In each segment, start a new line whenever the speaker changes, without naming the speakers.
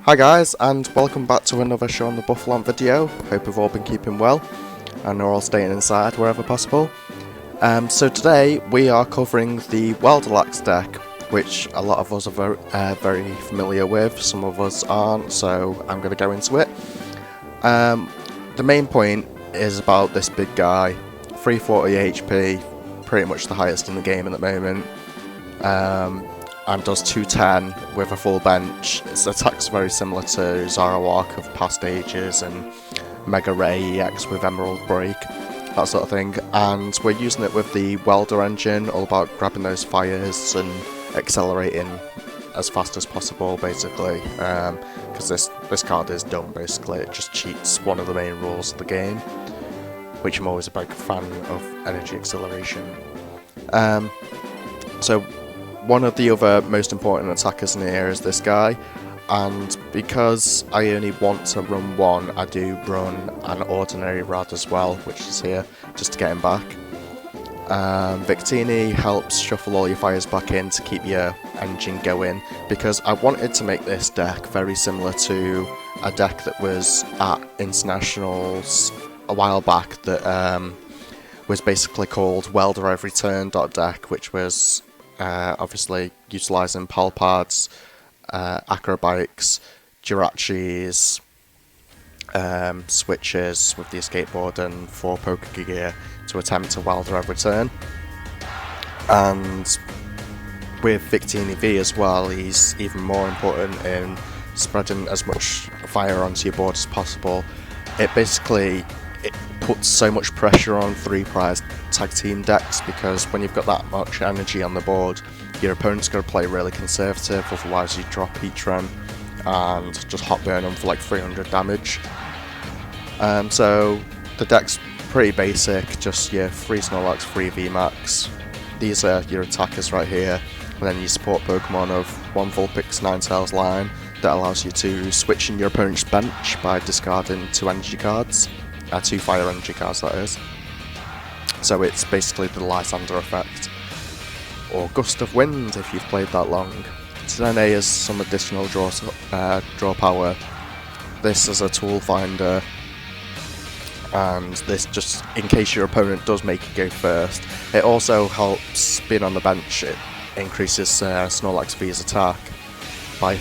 Hi guys, and welcome back to another Show on the Buffland video. Hope you've all been keeping well and are all staying inside wherever possible. So today we are covering the WelderBox deck, which a lot of us are very familiar with, some of us aren't, so I'm going to go into it. The main point is about this big guy, 340 HP, pretty much the highest in the game at the moment. And does 210 with a full bench. Its attack's very similar to Zoroark of past ages and Mega Ray EX with Emerald Break, that sort of thing. And we're using it with the Welder engine, all about grabbing those fires and accelerating as fast as possible, basically. Because this card is dumb, basically. It just cheats one of the main rules of the game, which I'm always a big fan of energy acceleration. So one of the other most important attackers in here is this guy, and because I only want to run one, I do run an ordinary Rad as well, which is here, just to get him back. Victini helps shuffle all your fires back in to keep your engine going, because I wanted to make this deck very similar to a deck that was at Internationals a while back that was basically called Welder Every Turn deck, which was obviously utilising Palpads, Acrobikes, Jirachis, switches with the skateboard and 4 poker gear to attempt to welder every turn. And with Victini V as well, he's even more important in spreading as much fire onto your board as possible. It puts so much pressure on 3-prize tag team decks, because when you've got that much energy on the board, your opponent's got to play really conservative, otherwise you drop each run and just hot burn them for like 300 damage. So the deck's pretty basic, just your 3 Snorlax, 3 VMAX. These are your attackers right here, and then you support Pokemon of 1 Vulpix, 9 Tails line that allows you to switch in your opponent's bench by discarding 2 energy cards. 2 fire energy cards, that is. So it's basically the Lysander effect, or Gust of Wind if you've played that long. Today is some additional draw power. This is a tool finder, and this just in case your opponent does make you go first. It also helps being on the bench. It increases Snorlax V's attack by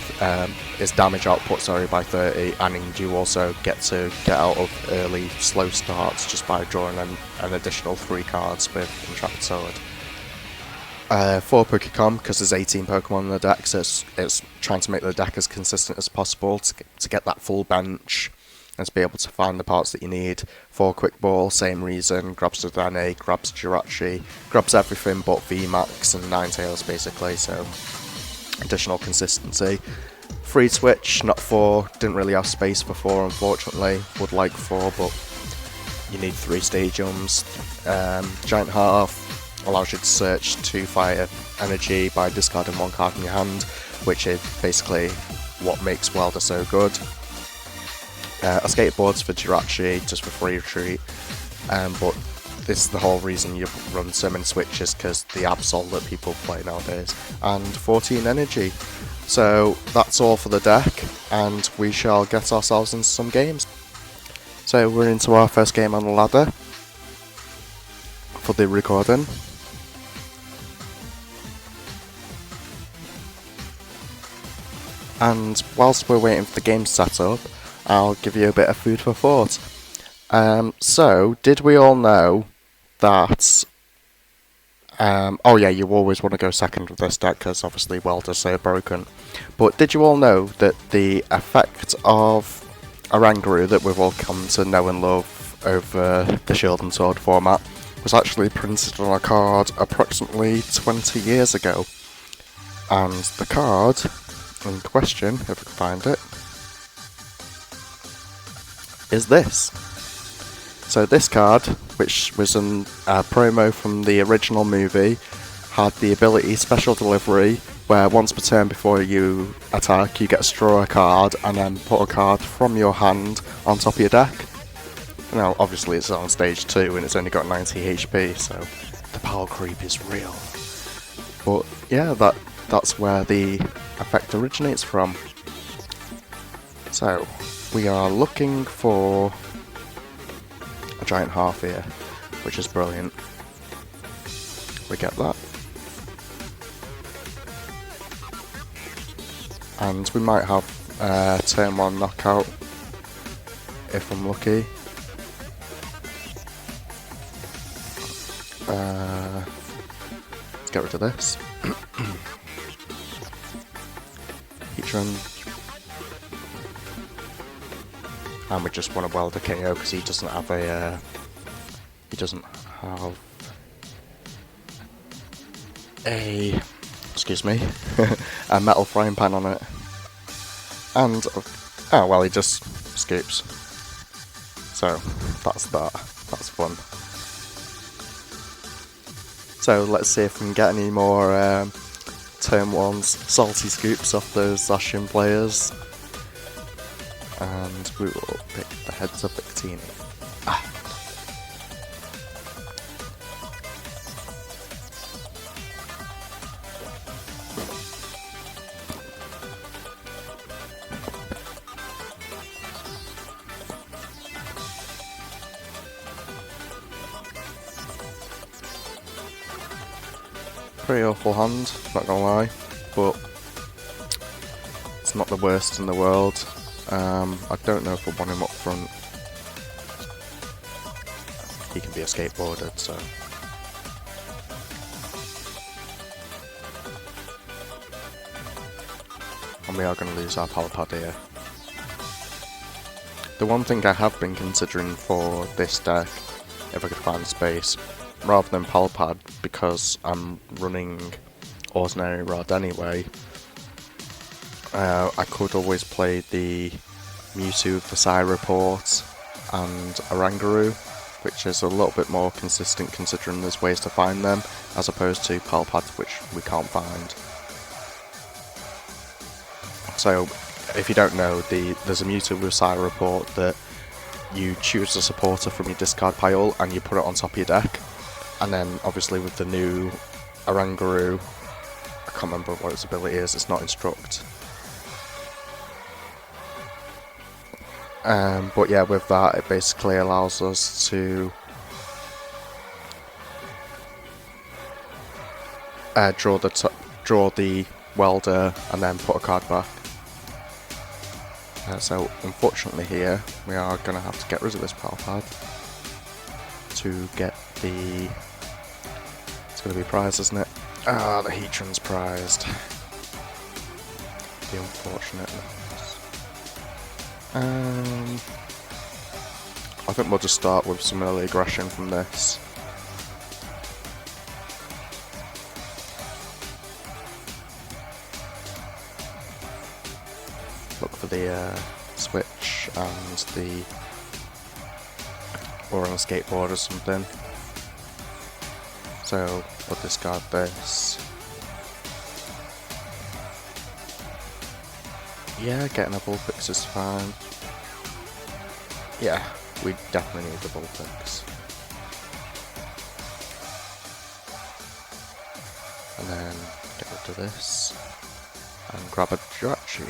its damage output, by 30, and you also get out of early slow starts just by drawing an additional 3 cards with Entrapped Sword. 4 Pokecom, because there's 18 Pokemon in the deck, so it's trying to make the deck as consistent as possible to get that full bench and to be able to find the parts that you need. 4 Quick Ball, same reason, grabs Dodane, grabs Jirachi, grabs everything but VMAX and 9 Tails basically, so additional consistency. 3 Switch, not 4, didn't really have space for 4 unfortunately, would like 4 but you need 3 Stadiums. Giant Half allows you to search 2 fire energy by discarding 1 card in your hand, which is basically what makes Welder so good. A Skateboard's for Jirachi, just for free retreat, but this is the whole reason you run so many switches, because the Absol that people play nowadays. And 14 energy. So that's all for the deck, and we shall get ourselves into some games. So we're into our first game on the ladder for the recording. And whilst we're waiting for the game to set up, I'll give you a bit of food for thought. So, did we all know that... oh yeah, you always want to go second with this deck, because obviously Welder's so broken. But did you all know that the effect of Oranguru that we've all come to know and love over the Shield and Sword format was actually printed on a card approximately 20 years ago? And the card in question, if I can find it, is this. So this card, which was in a promo from the original movie, had the ability Special Delivery, where once per turn before you attack, you get to draw a card and then put a card from your hand on top of your deck. Now, obviously it's on stage 2 and it's only got 90 HP, so the power creep is real. But yeah, that's where the effect originates from. So, we are looking for a giant half here, which is brilliant. We get that. And we might have turn 1 knockout if I'm lucky. Let's get rid of this. Heatran. And we just want to Welder KO because he doesn't have a excuse me, a metal frying pan on it. And oh well, he just scoops. So that's that. That's fun. So let's see if we can get any more turn 1's salty scoops off those Zacian players. And we will pick the heads of Victini. Ah. Pretty awful hand, not gonna lie, but it's not the worst in the world. I don't know if I want him up front. He can be a skateboarder, so. And we are going to lose our Palpad here. The one thing I have been considering for this deck, if I could find space, rather than Palpad, because I'm running Ordinary Rod anyway, I could always play the Mewtwo, the Report, and Oranguru, which is a little bit more consistent considering there's ways to find them, as opposed to Palpad, which we can't find. So, if you don't know, there's a Mewtwo with Report that you choose a supporter from your discard pile and you put it on top of your deck. And then, obviously, with the new Oranguru, I can't remember what its ability is, it's not Instruct. But yeah, with that, it basically allows us to draw the Welder and then put a card back. So unfortunately here, we are going to have to get rid of this Palpad to get the... It's going to be prized, isn't it? Ah, the Heatran's prized. The unfortunateness. I think we'll just start with some early aggression from this. Look for the switch and the... or on a skateboard or something. So we'll discard this. Yeah, getting a Bullfix is fine. Yeah, we definitely need the Bullfix. And then get rid of this. And grab a Jirachi.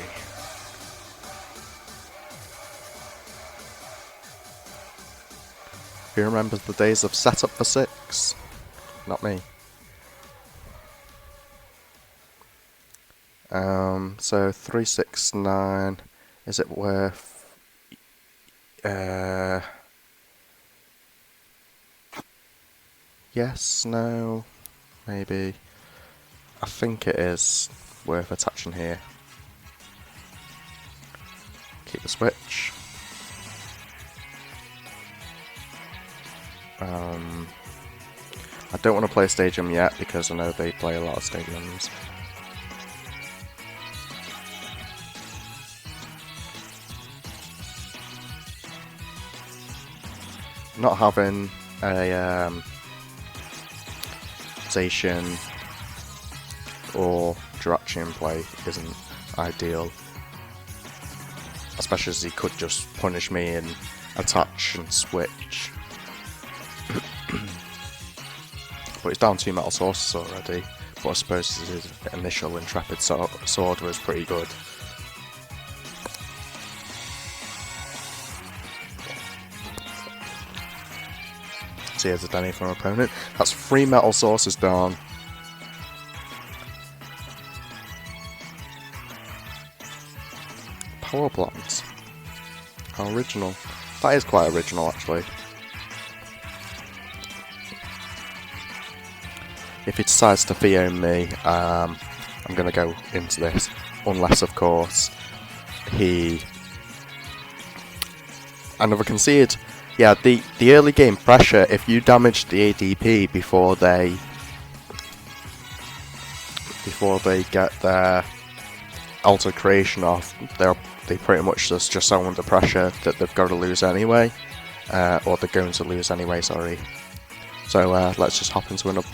Who remembers the days of setup for 6? Not me. So 369, is it worth yes, no, maybe. I think it is worth attaching here. Keep the switch. I don't want to play Stadium yet because I know they play a lot of Stadiums. Not having a Zacian or Jirachi in play isn't ideal. Especially as he could just punish me and attach and switch. But he's down 2 metal sources already, but I suppose his initial Intrepid sword was pretty good. Tears of Denny from opponent. That's 3 metal sources down. Power plants. How original. That is quite original, actually. If he decides to Theo me, I'm going to go into this. Unless, of course, he... Another concede. Yeah, the early game pressure, if you damage the ADP before they get their Alter Creation off, they pretty much just so under pressure that they've got to lose anyway. Or they're going to lose anyway, sorry. So let's just hop into another.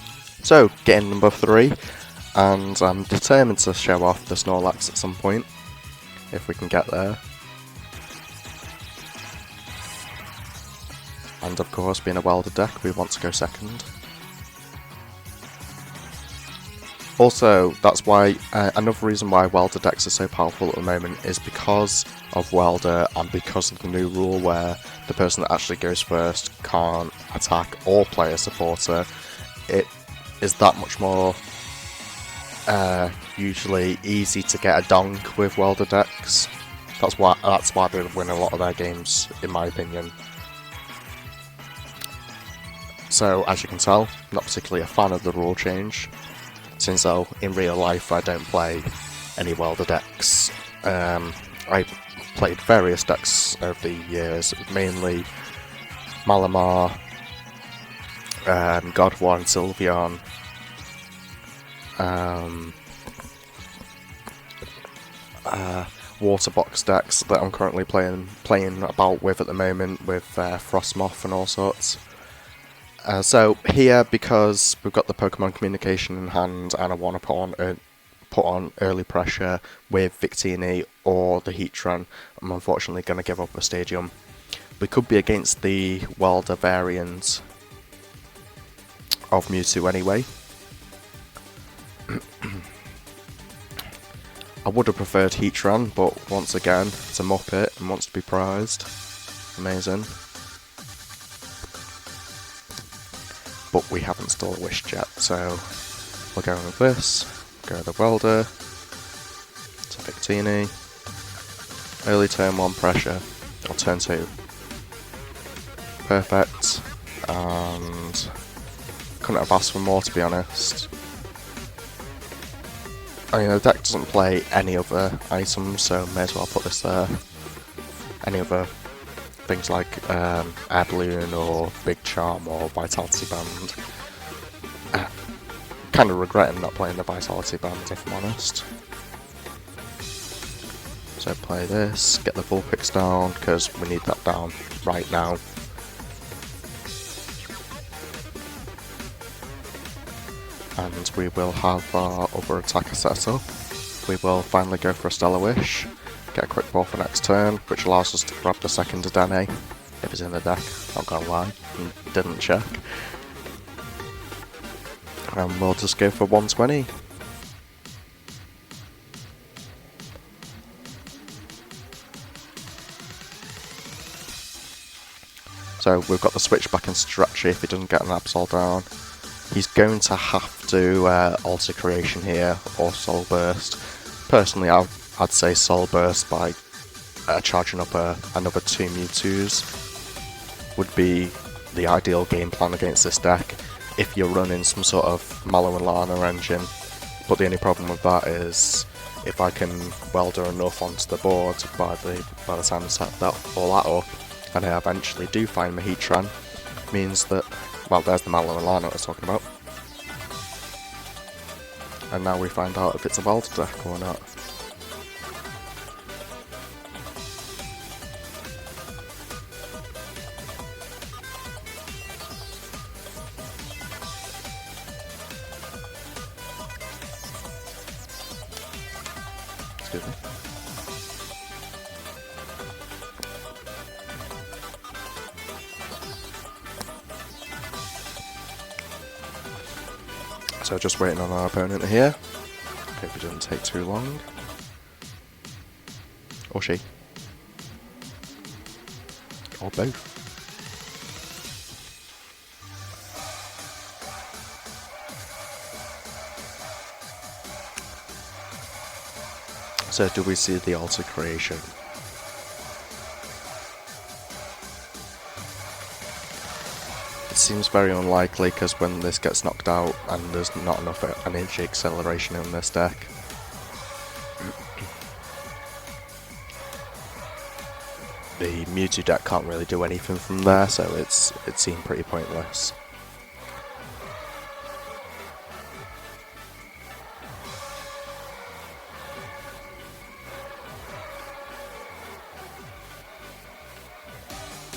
So, getting number 3, and I'm determined to show off the Snorlax at some point, if we can get there. And of course, being a Welder deck, we want to go second. Also, that's why, another reason why Welder decks are so powerful at the moment is because of Welder and because of the new rule where the person that actually goes first can't attack or play a supporter. It is that much more usually easy to get a donk with Welder decks. That's why they win a lot of their games, in my opinion. So, as you can tell, not particularly a fan of the rule change, since though in real life I don't play any Welder decks. I played various decks over the years, mainly Malamar, God War and Sylveon, WelderBox decks that I'm currently playing about with at the moment with Frostmoth and all sorts. So here, because we've got the Pokemon communication in hand and I want to put on early pressure with Victini or the Heatran, I'm unfortunately going to give up a Stadium. We could be against the Welder variant of Mewtwo anyway. I would have preferred Heatran, but once again, it's a Muppet and wants to be prized. Amazing. But we haven't still wished yet, so we're going with this. Go to Welder, to Victini, early turn 1 pressure, or turn 2. Perfect, and couldn't have asked for more, to be honest. I mean, the deck doesn't play any other items, so may as well put this there. Any other things like Air Balloon or Big Charm or Vitality Band. Kind of regretting not playing the Vitality Band, if I'm honest. So play this, get the Vulpix down, because we need that down right now. And we will have our other attacker set up. We will finally go for a Stellar Wish. Get a quick ball for next turn, which allows us to grab the second Adene, if it's in the deck, not gonna lie, didn't check. And we'll just go for 120. So we've got the switch back in strategy if he doesn't get an Absol down. He's going to have to Alter Creation here, or Soul Burst. Personally, I'd say Soul Burst by charging up another 2 Mewtwo's would be the ideal game plan against this deck if you're running some sort of Mallow and Lana engine. But the only problem with that is if I can welder enough onto the board by the time I set all that up, and I eventually do find my Heatran, means that, well, there's the Mallow and Lana I was talking about. And now we find out if it's a Welder deck or not. Excuse me. So just waiting on our opponent here. Hope it doesn't take too long. Or she. Or both. So do we see the alter creation? It seems very unlikely because when this gets knocked out and there's not enough energy acceleration in this deck. The Mewtwo deck can't really do anything from there, so it seemed pretty pointless.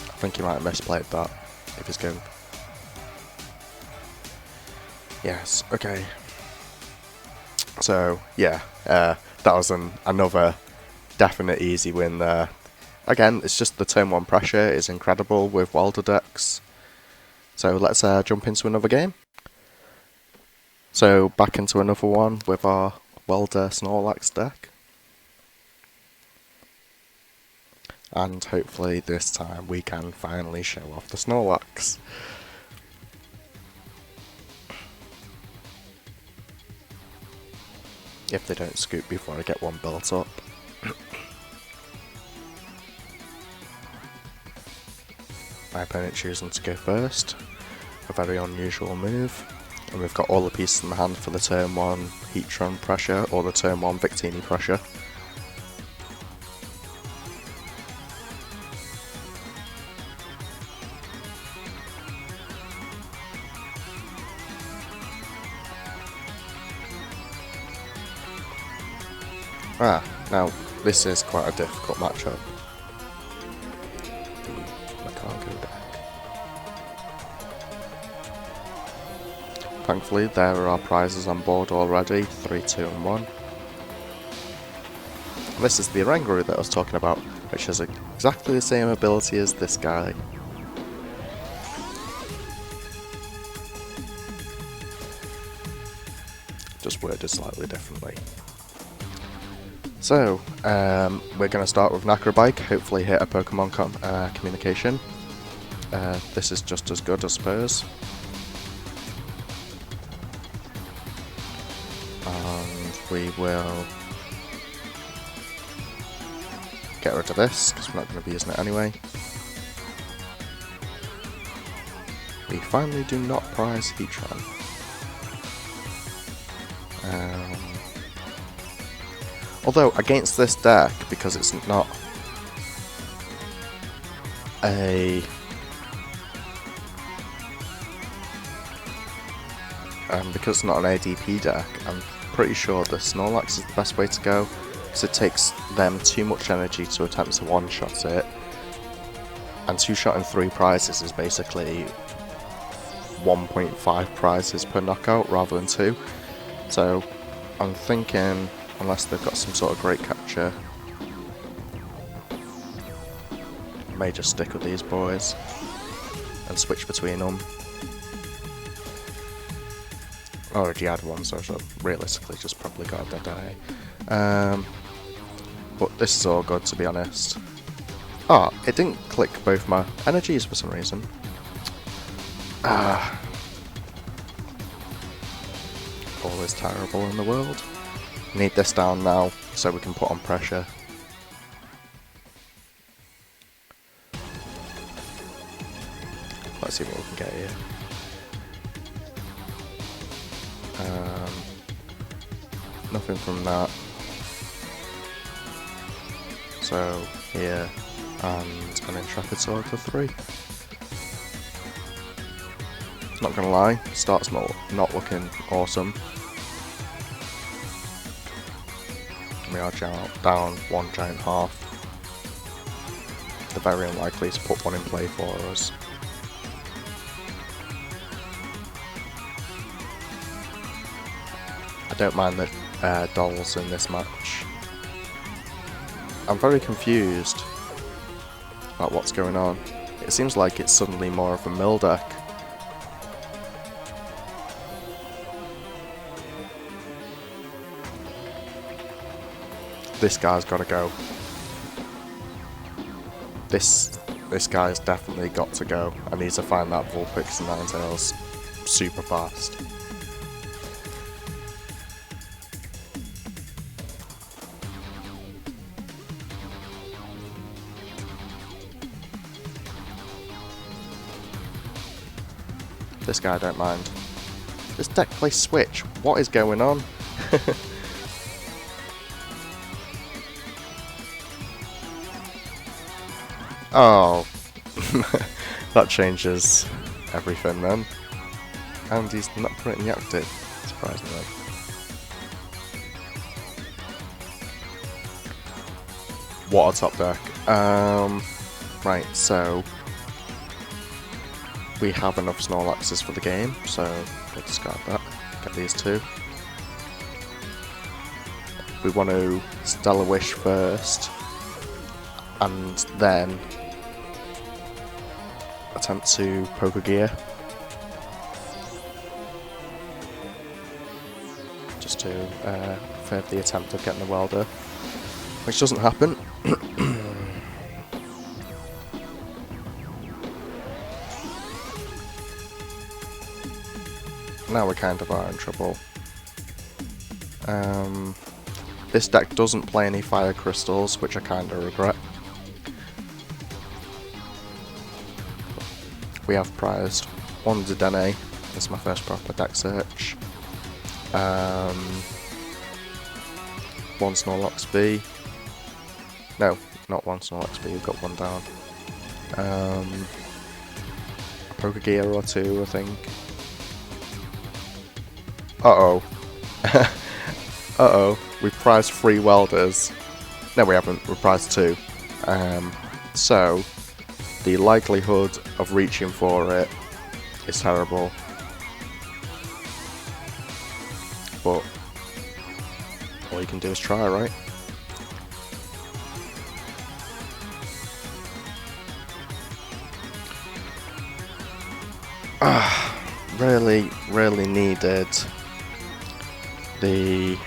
I think he might have misplayed that, if he's going. Yes, okay. So, yeah, that was another definite easy win there. Again, it's just the turn 1 pressure is incredible with Welder decks. So let's jump into another game. So back into another one with our Welder Snorlax deck. And hopefully this time we can finally show off the Snorlax. If they don't scoop before I get one built up. My opponent choosing to go first, a very unusual move, and we've got all the pieces in the hand for the turn 1 Heatran pressure or the turn 1 Victini pressure. Now this is quite a difficult matchup. Thankfully, there are prizes on board already, 3, 2 and 1. This is the Oranguru that I was talking about, which has exactly the same ability as this guy. Just worded slightly differently. So, we're going to start with Nacrobike, hopefully hit a Pokemon communication. This is just as good, I suppose. And we will get rid of this, because we're not going to be using it anyway. We finally do not prize Heatran. Although, against this deck, because it's not a... because it's not an ADP deck, I'm pretty sure the Snorlax is the best way to go, because it takes them too much energy to attempt to one-shot it, and 2-shotting 3 prizes is basically 1.5 prizes per knockout rather than 2, so I'm thinking, unless they've got some sort of great catcher, I may just stick with these boys and switch between them. I already had one, so I should realistically just probably got a dead eye. But this is all good, to be honest. Ah, it didn't click both my energies for some reason. All is terrible in the world. Need this down now so we can put on pressure. Let's see what we can get here. Nothing from that. So here, and an Intrepid Sword for 3. Not gonna lie, start's not looking awesome. We are down 1 giant half. They're very unlikely to put one in play for us. I don't mind the dolls in this match. I'm very confused about what's going on. It seems like it's suddenly more of a mill deck. This guy's got to go. This guy's definitely got to go. I need to find that Vulpix and Ninetales super fast. This guy I don't mind. This deck plays Switch. What is going on? Oh, that changes everything then. And he's not putting the active, surprisingly. What a top deck. Right, so we have enough Snorlaxes for the game, so we'll discard that. Get these two. We want to Stellar Wish first, and then attempt to Poker Gear. Just to further the attempt of getting the welder, which doesn't happen. Now we kind of are in trouble. This deck doesn't play any fire crystals, which I kind of regret. We have prized one Zidane. This is my first proper deck search. One Snorlax B. No, not one Snorlax B, we've got one down. A Poker Gear or two, I think. Uh-oh. Uh-oh. We've prized 3 welders. No, we haven't. We've prized 2. So, the likelihood of reaching for it is terrible. But all you can do is try, right? Really needed the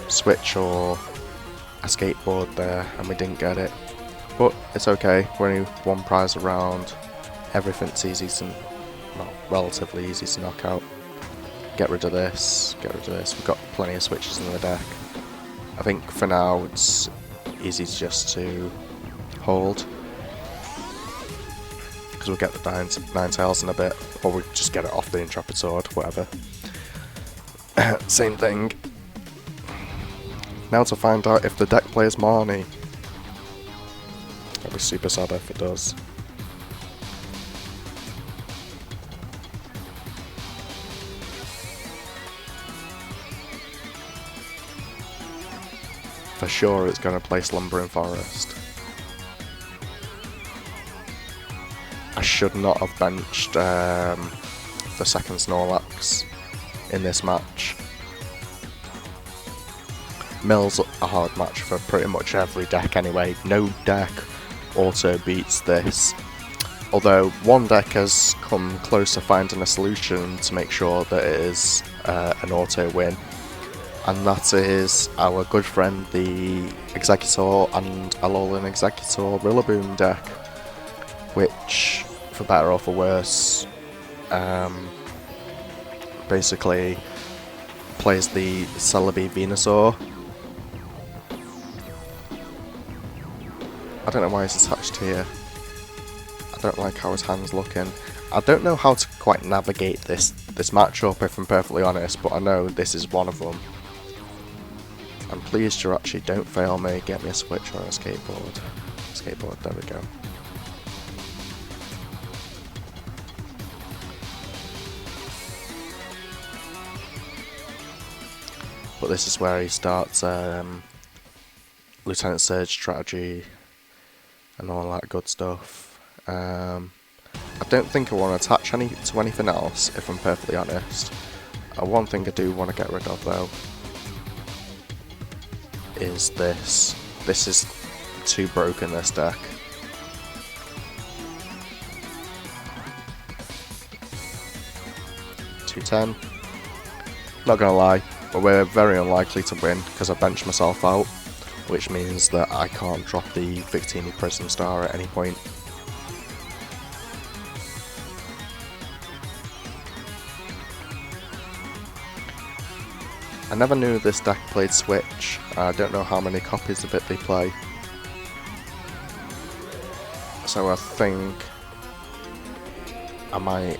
Switch or a skateboard there, and we didn't get it. But it's okay, we're only one prize around. Everything's easy to, well, relatively easy to knock out. Get rid of this, we've got plenty of switches in the deck. I think for now it's easy just to hold, because we'll get the nine tails in a bit, or we'll just get it off the Intrepid Sword, whatever. Same thing. Now to find out if the deck plays Marnie. That'd be super sad if it does. For sure it's going to play Slumbering Forest. I should not have benched the second Snorlax in this match. Mill's a hard match for pretty much every deck anyway. No deck auto beats this. Although one deck has come close to finding a solution to make sure that it is an auto win. And that is our good friend the Executor and Alolan Executor Rillaboom deck, which, for better or for worse, basically plays the Celebi Venusaur. I don't know why he's attached here. I don't like how his hand's looking. I don't know how to quite navigate this matchup, if I'm perfectly honest, but I know this is one of them. I'm pleased Jirachi, don't fail me, get me a Switch or a skateboard. Skateboard, there we go. But this is where he starts Lieutenant Surge strategy and all that good stuff. I don't think I want to attach to anything else, if I'm perfectly honest. One thing I do want to get rid of though is this. This is too broken, this deck. $210. Not gonna lie, but we're very unlikely to win because I benched myself out, which means that I can't drop the Victini Prism Star at any point. I never knew this deck played Switch. I don't know how many copies of it they play. So I think I might,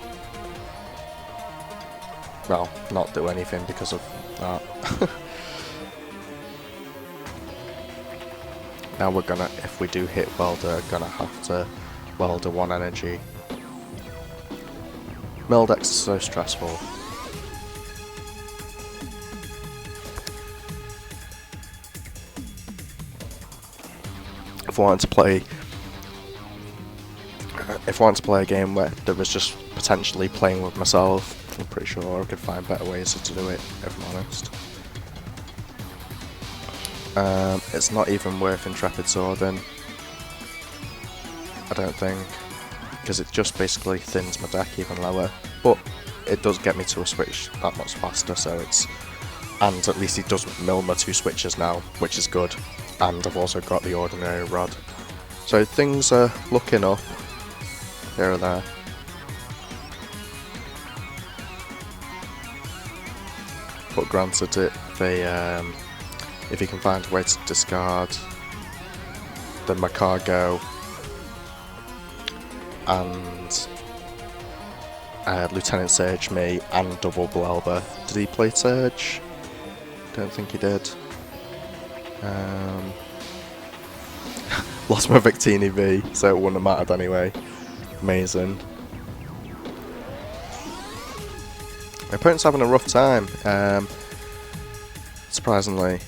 well, not do anything because of that. Now we're gonna, if we do hit Welder, gonna have to Welder 1 energy. Mildex is so stressful. If I wanted to play a game where there was just potentially playing with myself, I'm pretty sure I could find better ways to do it, if I'm honest. It's not even worth Intrepid Swording, I don't think, because it just basically thins my deck even lower, but it does get me to a switch that much faster, so it's, and at least it doesn't mill my 2 switches now, which is good, and I've also got the ordinary rod. So things are looking up, here or there. But granted, if you can find a way to discard the Macargo and Lieutenant Surge me and double Blelber. Did he play Surge? Don't think he did. Lost my Victini V, so it wouldn't have mattered anyway. Amazing. My opponent's having a rough time, surprisingly.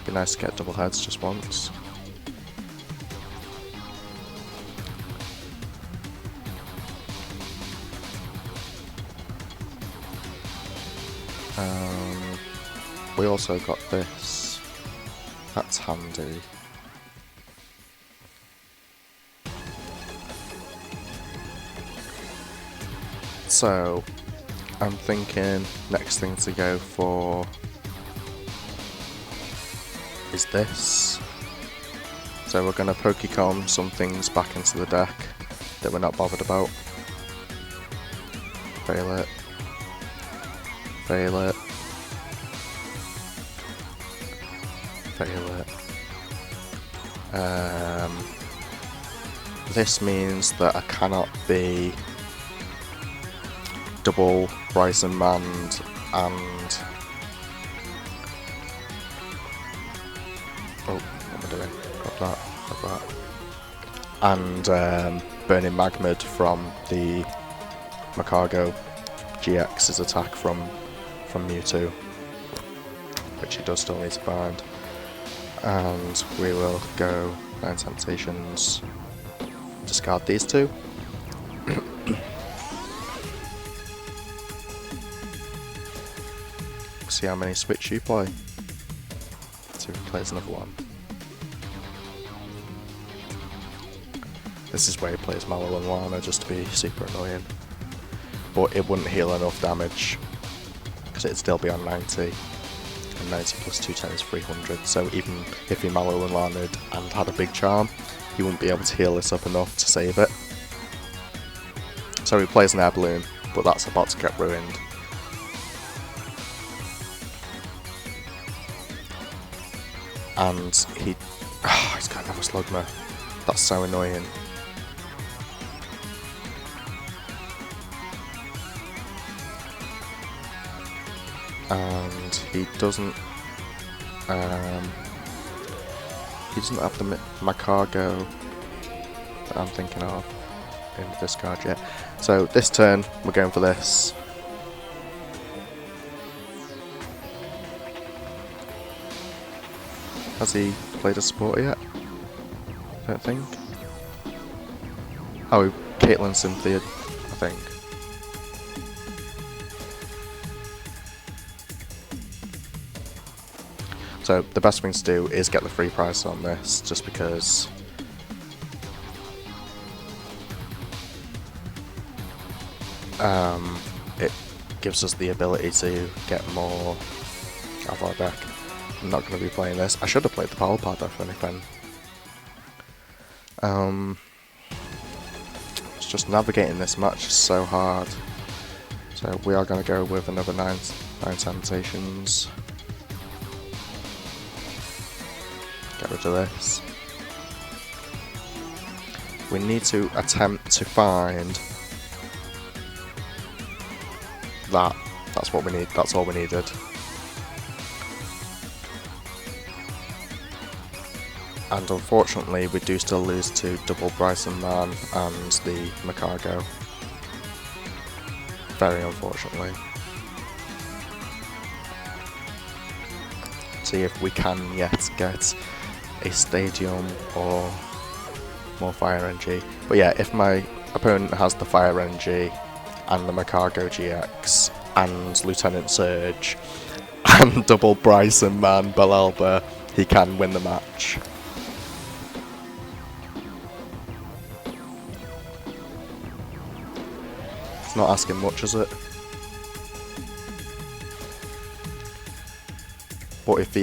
Be nice to get double heads just once. We also got this. That's handy. So, I'm thinking next thing to go for is this. So we're going to Pokecom some things back into the deck that we're not bothered about. Fail it. Fail it. Fail it. This means that I cannot be double Bryson Mand and what am I doing? Got that. And Burning Magmad from the Macargo GX's attack from Mewtwo, which he does still need to find. And we will go 9 Temptations, discard these 2. See how many switch you play. So he plays another one. This is where he plays Mallow and Lana just to be super annoying. But it wouldn't heal enough damage because it'd still be on 90. And 90 plus 210 is 300. So even if he Mallow and Lana'd and had a big charm, he wouldn't be able to heal this up enough to save it. So he plays an Air Balloon, but that's about to get ruined. And he's got another Slugma. That's so annoying. And he doesn't have the Macargo that I'm thinking of in this card yet. So this turn we're going for this. Has he played a supporter yet? I don't think. Oh, Caitlyn Cynthia, I think. So the best thing to do is get the free price on this, just because it gives us the ability to get more of our deck. I'm not going to be playing this. I should have played the Power Pad if anything. It's just navigating this match is so hard. So we are going to go with another 9 Temptations. Get rid of this. we need to attempt to find that. That's what we need. That's all we needed. And unfortunately, we do still lose to double Bryson Man and the Macargo. Very unfortunately. See if we can yet get a stadium or more fire energy. But yeah, if my opponent has the fire energy and the Macargo GX and Lieutenant Surge and double Bryson Man Belelba, he can win the match. It's not asking much, is it? But if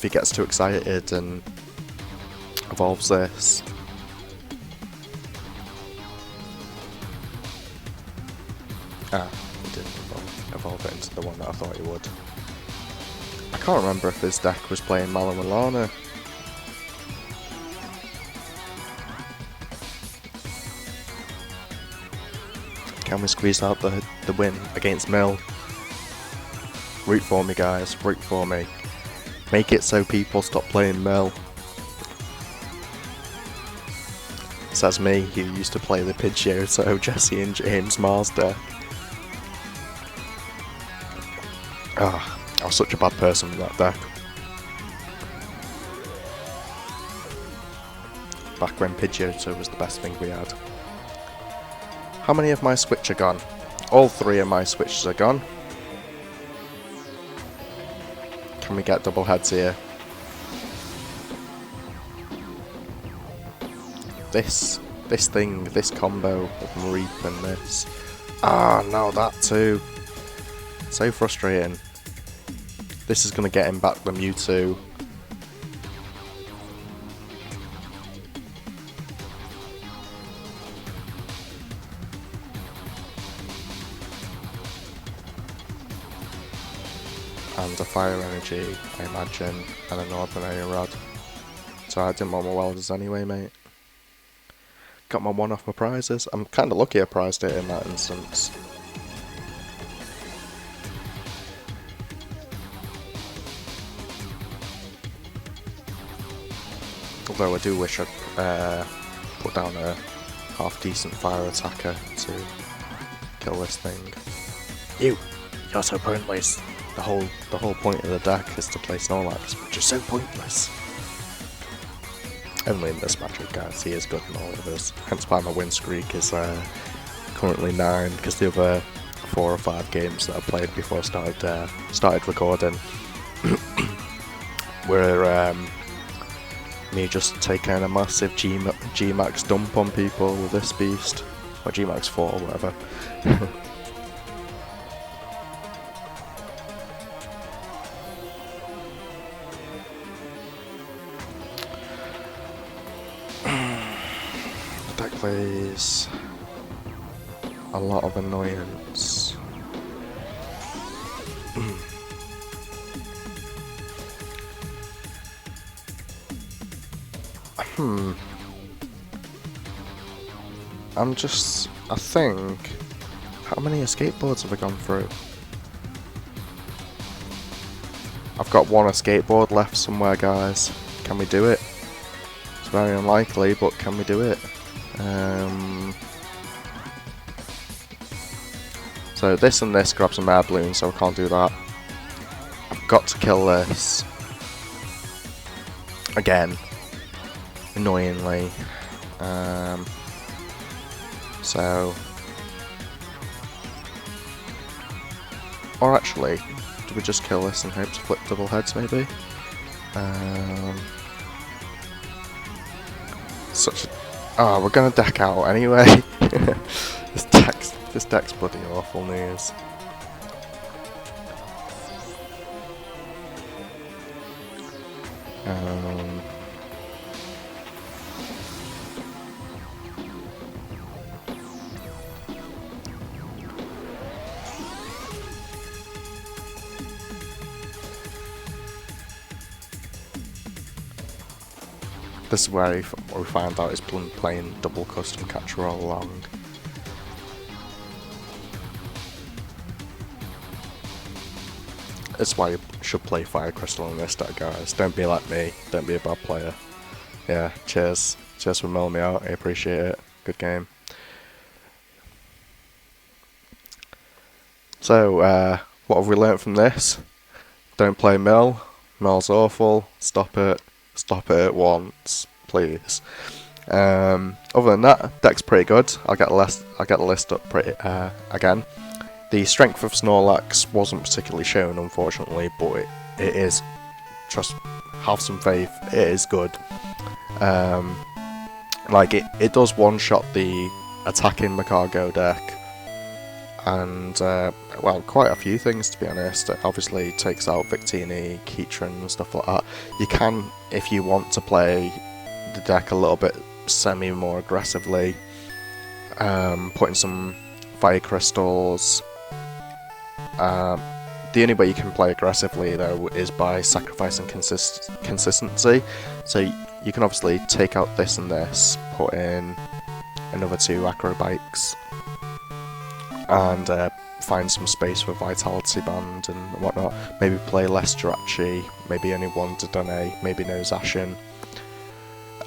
he gets too excited and evolves this, he didn't evolve it into the one that I thought he would. I can't remember if his deck was playing Malamilana. Can we squeeze out the win against Mill? Root for me, guys. Root for me. Make it so people stop playing Mill. Says me, who used to play the Pidgeotto, Jesse and James Mars deck. I was such a bad person with that deck. Back when Pidgeotto was the best thing we had. How many of my switch are gone? All 3 of my switches are gone. Can we get double heads here? This combo of Mareep and this. No, that too. So frustrating. This is going to get him back the Mewtwo. And a fire energy, I imagine, and a northern air rod. So I didn't want my welders anyway, mate. Got my one off my prizes. I'm kind of lucky I prized it in that instance. Although I do wish I'd put down a half decent fire attacker to kill this thing. You're so pointless. The whole point of the deck is to play Snorlax, which is so pointless. Only in this matchup, guys. He is good in all of us. Hence why my win streak is currently 9, because the other 4 or 5 games that I played before I started recording were me just taking a massive G-Max dump on people with this beast, or G-Max 4, whatever. Plays a lot of annoyance. I think, how many escape boards have I gone through? I've got 1 escape board left somewhere, guys. Can we do it? It's very unlikely, but can we do it? So this and this grab some air balloons, so I can't do that. I've got to kill this. Again. Annoyingly. So... Or actually, do we just kill this and hope to flip double heads, maybe? We're gonna deck out anyway. This deck's bloody awful news. This is where we find out he's been playing double custom catcher all along. That's why you should play Fire Crystal in this deck, guys. Don't be like me. Don't be a bad player. Yeah, cheers. Cheers for milling me out. I appreciate it. Good game. So, what have we learnt from this? Don't play Mill. Mill's awful. Stop it. Stop it at once, please. Other than that, deck's pretty good. I'll get the list up pretty again. The strength of Snorlax wasn't particularly shown, unfortunately, but it is. Just have some faith. It is good. Like it does one-shot the attacking Macargo deck, and well, quite a few things to be honest. It obviously takes out Victini, Keatron, and stuff like that. You can, if you want to play the deck a little bit more aggressively, putting some Fire Crystals. The only way you can play aggressively though is by sacrificing consistency. So you can obviously take out this and this, put in another 2 Acrobikes, and find some space for Vitality Band and whatnot. Maybe play less Jirachi, maybe only 1 Dodonne, maybe no Zacian.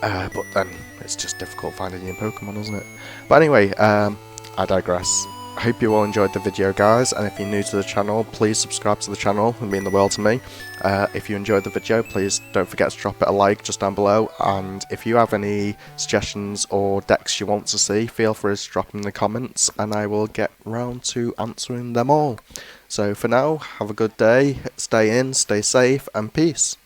But then it's just difficult finding your Pokemon, isn't it? But anyway, I digress. I hope you all enjoyed the video, guys, and if you're new to the channel, please subscribe to the channel. It would mean the world to me. If you enjoyed the video, please don't forget to drop it a like just down below, and if you have any suggestions or decks you want to see, feel free to drop them in the comments and I will get round to answering them all. So for now, have a good day, stay in, stay safe, and peace.